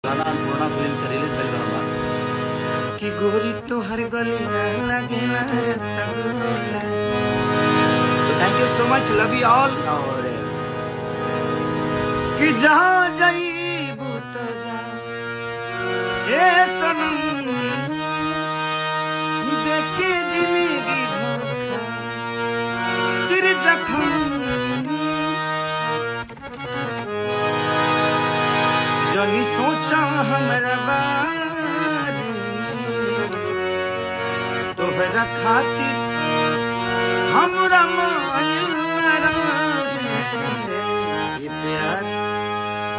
गाना अन्नपूर्णा फिल्म से रिलीज भइल बा कि गोरी तोहर गलिया लागेला रसगुल्ला। तो thank you so much, love you all. और कि जहाँ जाइबू तो जा ए सनम, देखे जिंदगी धोखा तेरे जख्म, जनी सोचा हमरा बारे तोहरा खातिर हमरा मायल न रहे। ये प्यार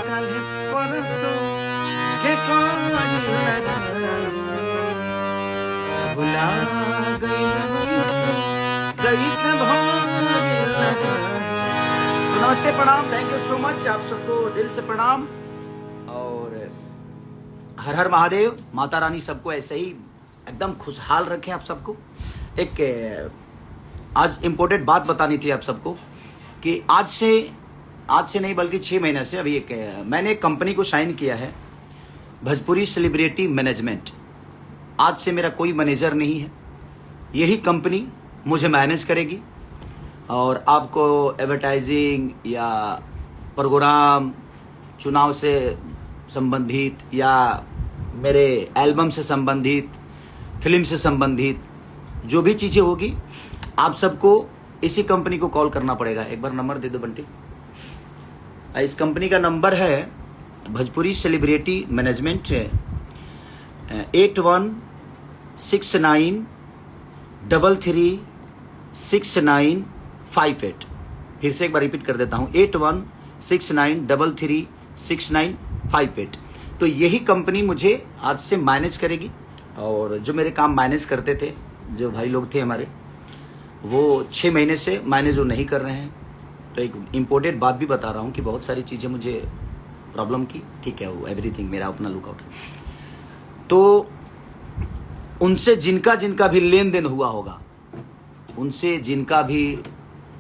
कल परसों के काल भुला गई जैसे भागिल लगा। तो नमस्ते, प्रणाम, थैंक यू सो मच, आप सबको दिल से प्रणाम। और हर हर महादेव, माता रानी सबको ऐसे ही एकदम खुशहाल रखें। आप सबको एक आज इम्पोर्टेंट बात बतानी थी आप सबको कि आज से नहीं बल्कि 6 महीने से अभी मैंने एक कंपनी को साइन किया है, भोजपुरी सेलिब्रिटी मैनेजमेंट। आज से मेरा कोई मैनेजर नहीं है, यही कंपनी मुझे मैनेज करेगी और आपको एडवर्टाइजिंग या प्रोग्राम, चुनाव से संबंधित या मेरे एल्बम से संबंधित, फिल्म से संबंधित जो भी चीज़ें होगी, आप सबको इसी कंपनी को कॉल करना पड़ेगा। एक बार नंबर दे दो बंटी। इस कंपनी का नंबर है भोजपुरी सेलिब्रिटी मैनेजमेंट 8169336958। फिर से एक बार रिपीट कर देता हूँ, 8169336958। तो यही कंपनी मुझे आज से मैनेज करेगी। और जो मेरे काम मैनेज करते थे, जो भाई लोग थे हमारे, वो 6 महीने से मैनेज वो नहीं कर रहे हैं। तो एक इम्पोर्टेंट बात भी बता रहा हूँ कि बहुत सारी चीज़ें मुझे प्रॉब्लम की, ठीक है, वो एवरीथिंग मेरा अपना लुकआउट। तो उनसे जिनका जिनका भी लेन देन हुआ होगा, उनसे जिनका भी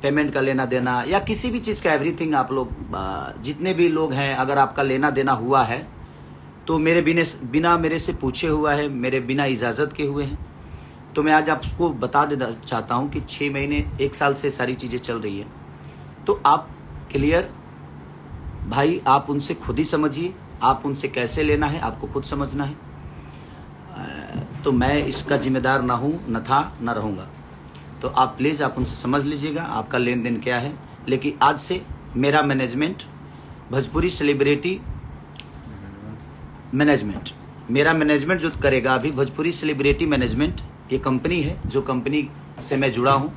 पेमेंट का लेना देना या किसी भी चीज़ का एवरीथिंग, आप लोग जितने भी लोग हैं, अगर आपका लेना देना हुआ है तो मेरे बिना मेरे से पूछे हुआ है, मेरे बिना इजाज़त के हुए हैं। तो मैं आज आपको बता देना चाहता हूं कि 6 महीने 1 साल से सारी चीज़ें चल रही है। तो आप क्लियर भाई, आप उनसे खुद ही समझिए, आप उनसे कैसे लेना है आपको खुद समझना है। तो मैं इसका जिम्मेदार ना हूँ, न था, न रहूँगा। तो आप प्लीज़ आप उनसे समझ लीजिएगा आपका लेन देन क्या है। लेकिन आज से मेरा मैनेजमेंट भोजपुरी सेलिब्रिटी मैनेजमेंट, मेरा मैनेजमेंट जो करेगा अभी भोजपुरी सेलिब्रिटी मैनेजमेंट, ये कंपनी है जो कंपनी से मैं जुड़ा हूँ।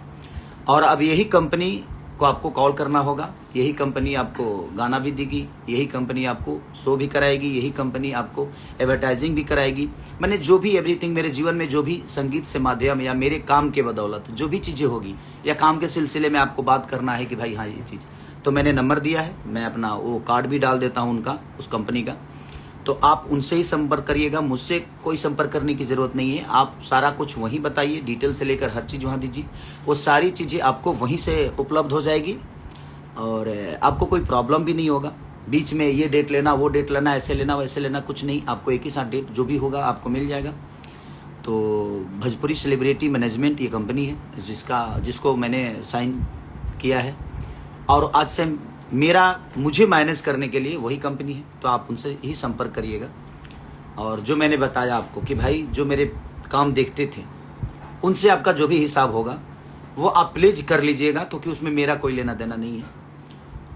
और अब यही कंपनी को आपको कॉल करना होगा, यही कंपनी आपको गाना भी देगी, यही कंपनी आपको शो भी कराएगी, यही कंपनी आपको एडवर्टाइजिंग भी कराएगी। मैंने जो भी एवरीथिंग मेरे जीवन में जो भी संगीत से माध्यम या मेरे काम के बदौलत जो भी चीज़ें होगी या काम के सिलसिले में आपको बात करना है कि भाई हाँ ये चीज़, तो मैंने नंबर दिया है, मैं अपना वो कार्ड भी डाल देता हूँ उनका, उस कंपनी का। तो आप उनसे ही संपर्क करिएगा, मुझसे कोई संपर्क करने की ज़रूरत नहीं है। आप सारा कुछ वहीं बताइए, डिटेल से लेकर हर चीज़ वहाँ दीजिए, वो सारी चीज़ें आपको वहीं से उपलब्ध हो जाएगी और आपको कोई प्रॉब्लम भी नहीं होगा। बीच में ये डेट लेना, वो डेट लेना, ऐसे लेना, वैसे लेना, कुछ नहीं, आपको एक ही साथ डेट जो भी होगा आपको मिल जाएगा। तो भोजपुरी सेलिब्रिटी मैनेजमेंट ये कंपनी है जिसको मैंने साइन किया है और आज से मुझे मैनेज करने के लिए वही कंपनी है। तो आप उनसे ही संपर्क करिएगा। और जो मैंने बताया आपको कि भाई जो मेरे काम देखते थे, उनसे आपका जो भी हिसाब होगा वो आप प्लीज कर लीजिएगा, क्योंकि उसमें मेरा कोई लेना देना नहीं है।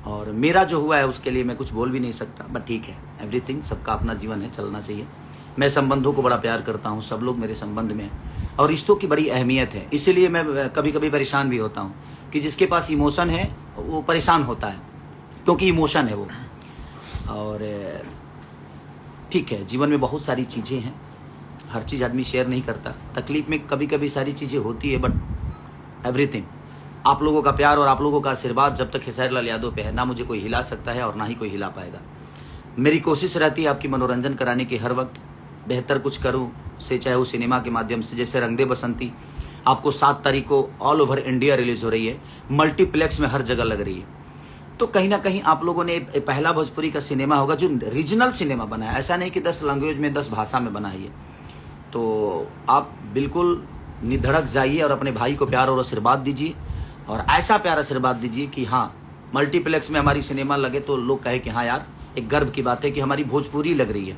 और मेरा जो हुआ है उसके लिए मैं कुछ बोल भी नहीं सकता, बट ठीक है, एवरीथिंग, सबका अपना जीवन है, चलना चाहिए। मैं संबंधों को बड़ा प्यार करता हूँ, सब लोग मेरे संबंध में हैं और रिश्तों की बड़ी अहमियत है। इसीलिए मैं कभी कभी परेशान भी होता हूँ कि जिसके पास इमोशन है वो परेशान होता है, क्योंकि इमोशन है वो। और ठीक है, जीवन में बहुत सारी चीज़ें हैं, हर चीज़ आदमी शेयर नहीं करता, तकलीफ में कभी कभी सारी चीज़ें होती है, बट एवरीथिंग आप लोगों का प्यार और आप लोगों का आशीर्वाद जब तक खेसारी लाल यादव पे है, ना मुझे कोई हिला सकता है और ना ही कोई हिला पाएगा। मेरी कोशिश रहती है आपकी मनोरंजन कराने की, हर वक्त बेहतर कुछ करूँ से, चाहे वो सिनेमा के माध्यम से, जैसे रंग दे बसंती आपको 7 तारीख को ऑल ओवर इंडिया रिलीज़ हो रही है, मल्टीप्लेक्स में हर जगह लग रही है। तो कहीं ना कहीं आप लोगों ने पहला भोजपुरी का सिनेमा होगा जो रीजनल सिनेमा बना है, ऐसा नहीं कि 10 लैंग्वेज में 10 भाषा में बना है ये। तो आप बिल्कुल निधड़क जाइए और अपने भाई को प्यार और आशीर्वाद दीजिए, और ऐसा प्यार आशीर्वाद दीजिए कि हाँ मल्टीप्लेक्स में हमारी सिनेमा लगे तो लोग कहे कि हाँ यार एक गर्व की बात है कि हमारी भोजपुरी लग रही है।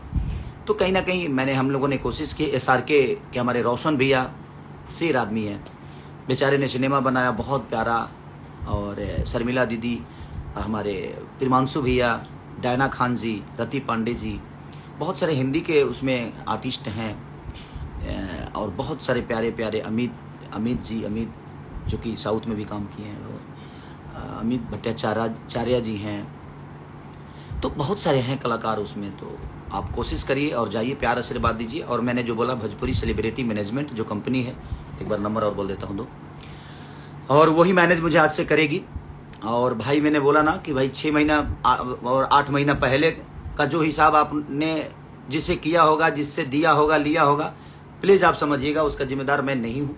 तो कहीं ना कहीं हम लोगों ने कोशिश की। SRK के हमारे रोशन भैया शेर आदमी है, बेचारे ने सिनेमा बनाया बहुत प्यारा, और शर्मिला दीदी, हमारे प्रिमांशु भैया, डायना खान जी, रति पांडे जी, बहुत सारे हिंदी के उसमें आर्टिस्ट हैं, और बहुत सारे प्यारे प्यारे अमित जो कि साउथ में भी काम किए हैं, और अमित भट्टाचार्य जी हैं। तो बहुत सारे हैं कलाकार उसमें। तो आप कोशिश करिए और जाइए, प्यार आशीर्वाद दीजिए। और मैंने जो बोला भोजपुरी सेलिब्रिटी मैनेजमेंट जो कंपनी है, एक बार नंबर और बोल देता हूँ 2, और वही मैनेज मुझे आज से करेगी। और भाई मैंने बोला ना कि भाई 6 महीना और 8 महीना पहले का जो हिसाब आपने जिसे किया होगा, जिससे दिया होगा, लिया होगा, प्लीज़ आप समझिएगा उसका जिम्मेदार मैं नहीं हूँ।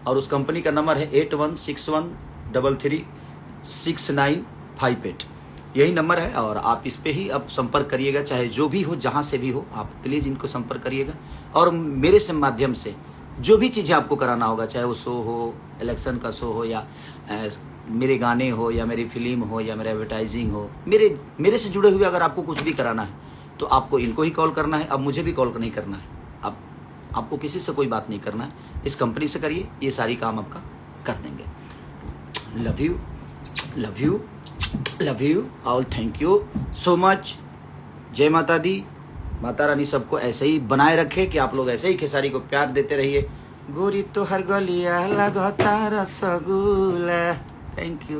और उस कंपनी का नंबर है 8161336958, यही नंबर है। और आप इस पे ही अब संपर्क करिएगा, चाहे जो भी हो, जहाँ से भी हो, आप प्लीज़ इनको संपर्क करिएगा। और मेरे से माध्यम से जो भी चीज़ें आपको कराना होगा, चाहे वो शो हो, इलेक्शन का शो हो, या मेरे गाने हो, या मेरी फिल्म हो, या मेरा एडवर्टाइजिंग हो, मेरे से जुड़े हुए अगर आपको कुछ भी कराना है तो आपको इनको ही कॉल करना है। अब मुझे भी कॉल नहीं करना है, अब आपको किसी से कोई बात नहीं करना है, इस कंपनी से करिए, ये सारी काम आपका कर देंगे। Love you, love you, love you all, thank you so much. जय माता दी, माता रानी सबको ऐसे ही बनाए रखे कि आप लोग ऐसे ही खेसारी को प्यार देते रहिए। गोरी तो हर गलिया लगातार रसगुल्ला। Thank you.